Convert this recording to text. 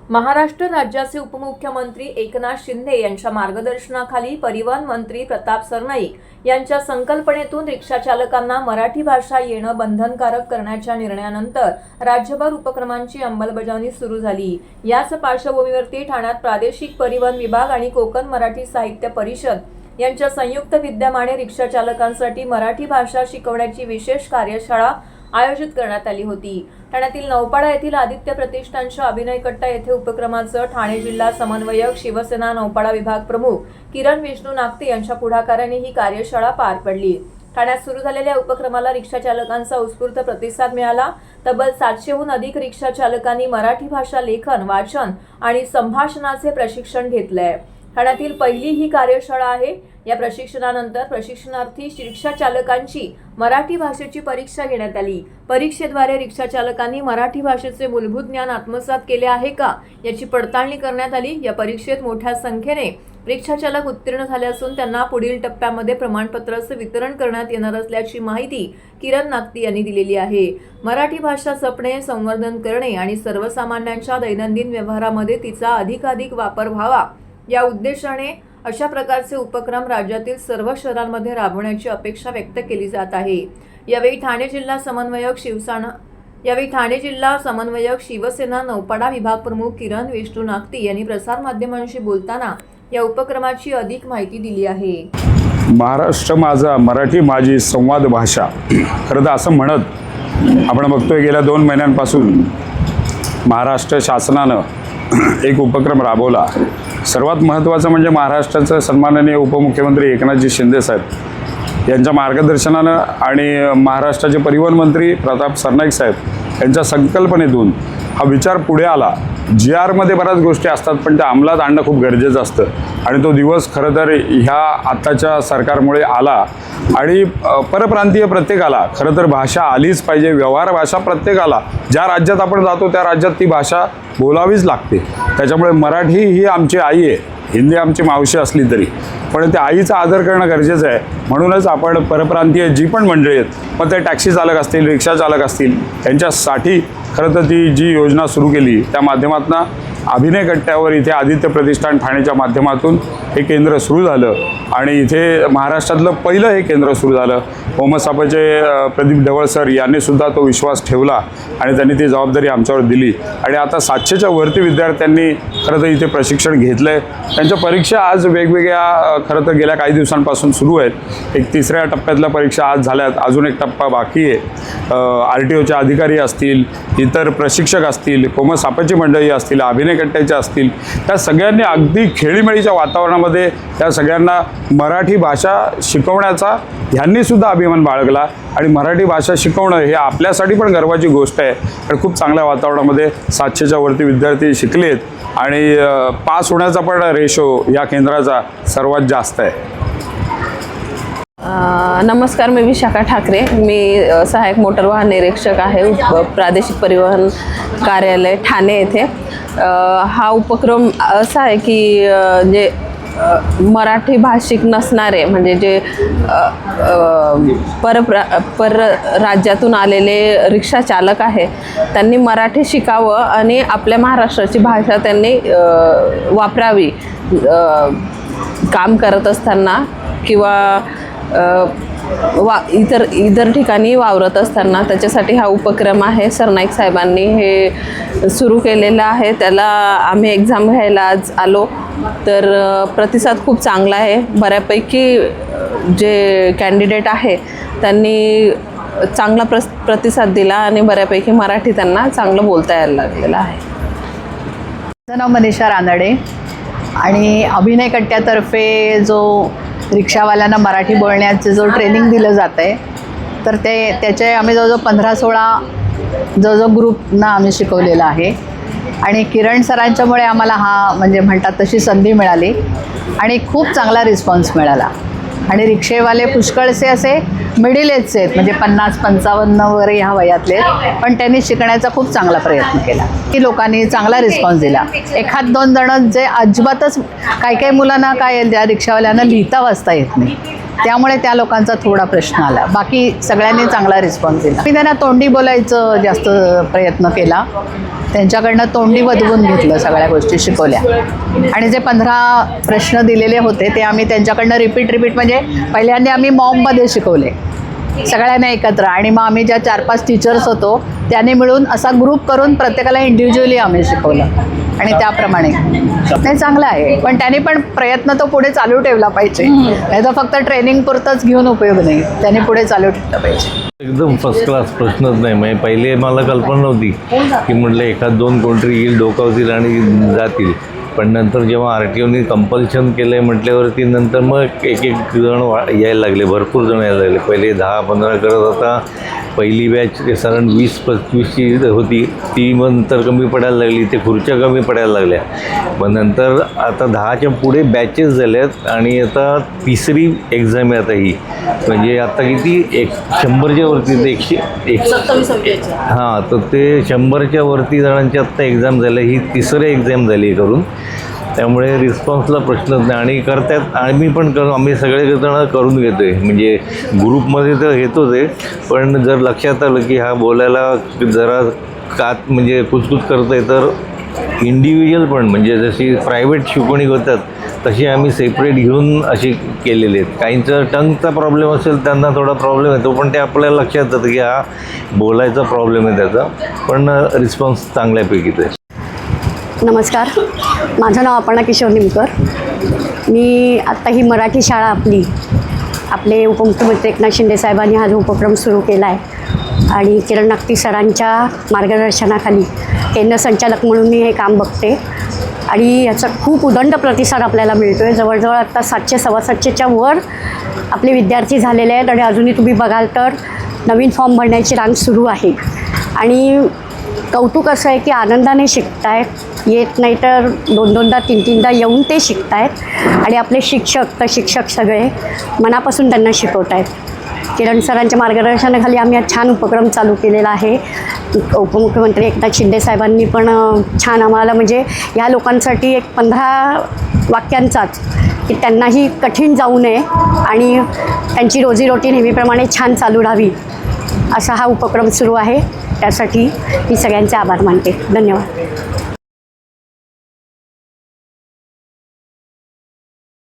महाराष्ट्र राज्याचे उपमुख्यमंत्री एकनाथ शिंदे यांच्या मार्गदर्शनाखाली परिवहन मंत्री प्रताप सरनाईक यांच्या संकल्पनेतून रिक्षा चालकांना मराठी भाषा येणं बंधनकारक करण्याच्या निर्णयानंतर राज्यभर उपक्रमांची अंमलबजावणी सुरू झाली। याच पार्श्वभूमीवरती ठाण्यात प्रादेशिक परिवहन विभाग आणि कोकण मराठी साहित्य परिषद यांच्या संयुक्त विद्यमाने रिक्षा चालकांसाठी मराठी भाषा शिकवण्याची विशेष कार्यशाळा आयोजित करण्यात आली होती। ठाण्यातील नौपाडा येथील आदित्य प्रतिष्ठानच्या अभिनय कट्टा येथे उपक्रमाचं ठाणे जिल्हा समन्वयक शिवसेना नौपाडा विभाग प्रमुख किरण विष्णू नागते यांच्या पुढाकाराने ही कार्यशाळा पार पडली। ठाण्यात सुरू झालेल्या उपक्रमाला रिक्षा चालकांचा उत्स्फूर्त प्रतिसाद मिळाला। तब्बल 700हून अधिक रिक्षा चालकांनी मराठी भाषा लेखन, वाचन आणि संभाषणाचे प्रशिक्षण घेतलंय। ठाण्यातील पहिली ही कार्यशाळा आहे। या प्रशिक्षणानंतर प्रशिक्षणार्थी रिक्षा चालकांची मराठी भाषेची परीक्षा घेण्यात आली। परीक्षेद्वारे रिक्षा चालकांनी मराठी भाषेचे मूलभूत ज्ञान आत्मसात केले आहे का याची पडताळणी करण्यात आली। या परीक्षेत मोठ्या संख्येने रिक्षा चालक उत्तीर्ण झाले असून त्यांना पुढील टप्प्यामध्ये प्रमाणपत्राचे वितरण करण्यात येणार असल्याची माहिती किरण नागती यांनी दिलेली आहे। मराठी भाषा जपणे, संवर्धन करणे आणि सर्वसामान्यांच्या दैनंदिन व्यवहारामध्ये तिचा अधिकाधिक वापर व्हावा या उद्देशाने अशा प्रकारचे उपक्रम राज्यातील सर्व शहरांमध्ये राबवण्याची अपेक्षा व्यक्त केली जात आहे। यावेळी ठाणे जिल्हा समन्वयक शिवसेना नौपाडा विभाग प्रमुख किरण विष्णू नागती यांनी प्रसार माध्यमांशी बोलताना या उपक्रमाची अधिक माहिती दिली आहे। महाराष्ट्र माझा, मराठी माझी संवाद भाषा। खरं तर असं म्हणत आपण बघतोय गेल्या 2 महिन्यांपासून महाराष्ट्र शासनानं एक उपक्रम राबवला। सर्वात महत्त्वाचं म्हणजे महाराष्ट्राचे सन्माननीय उपमुख्यमंत्री एकनाथजी शिंदे साहेब यांच्या मार्गदर्शनानं आणि महाराष्ट्राचे परिवहन मंत्री प्रताप सरनाईक साहेब यांच्या संकल्पनेतून हा विचार पुढे आला। GRमध्ये बऱ्याच गोष्टी असतात पण त्या अंमलात आणणं खूप गरजेचं असतं आणि तो दिवस खरं तर ह्या आत्ताच्या सरकारमुळे आला। आणि परप्रांतीय प्रत्येकाला खरं तर भाषा आलीच पाहिजे। व्यवहार भाषा प्रत्येकाला ज्या राज्यात आपण जातो त्या राज्यात ती भाषा बोलावीच लागते। त्याच्यामुळे मराठी ही आमची आई आहे, हिंदी आमची मावशी असली तरी पण त्या आईचा आदर करणं गरजेचं आहे। म्हणूनच आपण परप्रांतीय जी पण मंडळी आहेत, मग ते टॅक्सी चालक असतील, रिक्षा चालक असतील, त्यांच्यासाठी खरं तर ती जी योजना सुरू केली त्या माध्यमातून अभिनय कट्ट्यावर इथे आदित्य प्रतिष्ठान ठाण्याच्या माध्यमातून हे केंद्र सुरू झालं आणि इथे महाराष्ट्रातलं पहिलं हे केंद्र सुरू झालं। ओमसापाचे प्रदीप ढवळ सर यांनी सुद्धा तो विश्वास ठेवला आणि त्यांनी ती जबाबदारी आमच्यावर दिली आणि आता 700च्या वरती विद्यार्थ्यांनी खरं तर इथे प्रशिक्षण घेतलं आहे। त्यांच्या परीक्षा आज वेगवेगळ्या खरं तर गेल्या काही दिवसांपासून सुरू आहेत। एक 3ऱ्या टप्प्यातल्या परीक्षा आज झाल्यात, अजून एक टप्पा बाकी आहे। RTOचे अधिकारी असतील, इतर प्रशिक्षक असतील, कोमसापाची मंडळी असतील, अभिनय कट्ट्याचे असतील, त्या सगळ्यांनी अगदी खेळीमेळीच्या वातावरणामध्ये त्या सगळ्यांना मराठी भाषा शिकवण्याचा ह्यांनी सुद्धा अभिमान बाळगला आणि मराठी भाषा शिकवणं हे आपल्यासाठी पण गर्वाची गोष्ट आहे। आणि खूप चांगल्या वातावरणामध्ये 700च्या वरती विद्यार्थी शिकलेत आणि पास होण्याचा पण रेशो या केंद्राचा सर्वात जास्त आहे। नमस्कार, मी विशाखा ठाकरे। मी सहाय्यक मोटर वाहन निरीक्षक आहे, प्रादेशिक परिवहन कार्यालय ठाणे येथे। हा उपक्रम असा आहे की जे मराठी भाषिक नसणारे म्हणजे जे पर राज्यातून आलेले रिक्षा चालक आहे त्यांनी मराठी शिकावं आणि आपल्या महाराष्ट्राची भाषा त्यांनी वापरावी काम करत असताना किंवा इतर ठिकाणी वावरत असताना। त्याच्यासाठी हा उपक्रम आहे, सरनाईक साहेबांनी हे सुरू केलेला आहे। त्याला आम्ही एक्झाम घ्यायला आज आलो तर प्रतिसाद खूप चांगला आहे। बऱ्यापैकी जे कॅन्डिडेट आहे त्यांनी चांगला प्रतिसाद दिला आणि बऱ्यापैकी मराठी त्यांना चांगलं बोलता यायला लागलेलं आहे। माझं नाव मनीषा रानडे आणि अभिनय कट्ट्यातर्फे जो रिक्षावाल्यांना मराठी बोलण्याचं जो ट्रेनिंग दिलं जातं आहे तर त्याचे आम्ही जवळजवळ 15-16 ग्रुपना आम्ही शिकवलेलं आहे आणि किरण सरांच्यामुळे आम्हाला हा म्हणजे म्हणतात तशी संधी मिळाली आणि खूप चांगला रिस्पॉन्स मिळाला। आणि रिक्षेवाले पुष्कळसे असे मिडिल एजचे आहेत, म्हणजे 50-55 वगैरे ह्या वयातले, पण त्यांनी शिकण्याचा खूप चांगला प्रयत्न केला की लोकांनी चांगला रिस्पॉन्स दिला। 1-2 जण जे अजिबातच काही मुलांना काय त्या रिक्षावाल्यांना लिहिता वाचता येत नाही, त्यामुळे त्या लोकांचा थोडा प्रश्न आला। बाकी सगळ्यांनी चांगला रिस्पॉन्स दिला। मी त्यांना तोंडी बोलायचं जास्त प्रयत्न केला त्यांच्याकडनं तोंडी बदवून घेतलं, सगळ्या गोष्टी शिकवल्या. आणि जे 15 प्रश्न दिलेले होते ते आम्ही त्यांच्याकडनं रिपीट म्हणजे पहिल्यांदा आम्ही मॉबमध्ये शिकवले सगळ्यांना एकत्र, आणि मग आम्ही ज्या 4-5 टीचर्स होतो त्याने मिळून असा ग्रुप करून प्रत्येकाला इंडिव्हिज्युअली आम्ही शिकवलं आणि त्याप्रमाणे नाही चांगलं आहे. पण त्याने पण प्रयत्न तो पुढे चालू ठेवला पाहिजे, नाही तर फक्त ट्रेनिंग पुरतंच घेऊन उपयोग नाही, त्याने पुढे चालू ठेवलं पाहिजे. एकदम फर्स्ट क्लास, प्रश्नच नाही. म्हणजे पहिले मला कल्पना नव्हती की म्हटलं 1-2 कोणतरी येईल, डोकावतील आणि जातील. पण नंतर जेव्हा RTOनी कंपल्शन केलं आहे म्हटल्यावरती नंतर मग एक जण यायला लागले, भरपूर जण यायला लागले. पहिले 10-15 करत, आता पहिली बॅच साधारण 20-25ची होती, ती मग नंतर कमी पडायला लागली, ते खुर्च्या कमी पडायला लागल्या. मग नंतर आता 10च्या पुढे बॅचेस झाल्यात आणि आता तिसरी एक्झाम आहे आता ही. म्हणजे आता किती 100च्या वरती ते 127 हां, तर ते 100च्या वरती जणांची आत्ता एक्झाम झाल्या, ही तिसरी एक्झाम झाली करून. त्यामुळे रिस्पॉन्सला प्रश्नच नाही आणि करतात. आम्ही पण आम्ही सगळेजण करून घेतो आहे, म्हणजे ग्रुपमध्ये तर घेतोच आहे, पण जर लक्षात आलं की हा बोलायला जरा म्हणजे कुचकुच करतो आहे तर इंडिव्हिज्युअल पण, म्हणजे जशी प्रायव्हेट शिकवणी होतात तशी आम्ही सेपरेट घेऊन अशी केलेली आहेत. काहींचा टंगचा प्रॉब्लेम असेल, त्यांना थोडा प्रॉब्लेम येतो, पण ते आपल्याला लक्षात येतं की हा बोलायचा प्रॉब्लेम आहे त्याचा, पण रिस्पॉन्स चांगल्यापैकीच आहे. नमस्कार, माझं नाव अपर्णा किशोर निमकर. मी आत्ता ही मराठी शाळा आपले उपमुख्यमंत्री एकनाथ शिंदे साहेबांनी हा जो उपक्रम सुरू केला आहे आणि किरण नागती सरांच्या मार्गदर्शनाखाली केंद्र संचालक म्हणून मी हे काम बघते आणि याचा खूप उदंड प्रतिसाद आपल्याला मिळतो आहे. जवळजवळ आत्ता 700-750च्या वर आपले विद्यार्थी झालेले आहेत आणि अजूनही तुम्ही बघाल तर नवीन फॉर्म भरण्याची रांग सुरू आहे. आणि कौतुक असं आहे की आनंदाने शिकतायत, येत नाही तर 2-2दा 3-3दा येऊन ते शिकतायत आणि आपले शिक्षक सगळे मनापासून त्यांना शिकवत आहेत. किरण सरांच्या मार्गदर्शनाखाली आम्ही आज छान उपक्रम चालू केलेला आहे. उपमुख्यमंत्री एकनाथ शिंदे साहेबांनी पण छान आम्हाला, म्हणजे ह्या लोकांसाठी एक 15 वाक्यांचाच की त्यांनाही कठीण जाऊ नये आणि त्यांची रोजीरोटी नेहमीप्रमाणे छान चालू राहावी असा हा उपक्रम सुरू आहे. त्यासाठी मी सगळ्यांचे आभार मानते. धन्यवाद.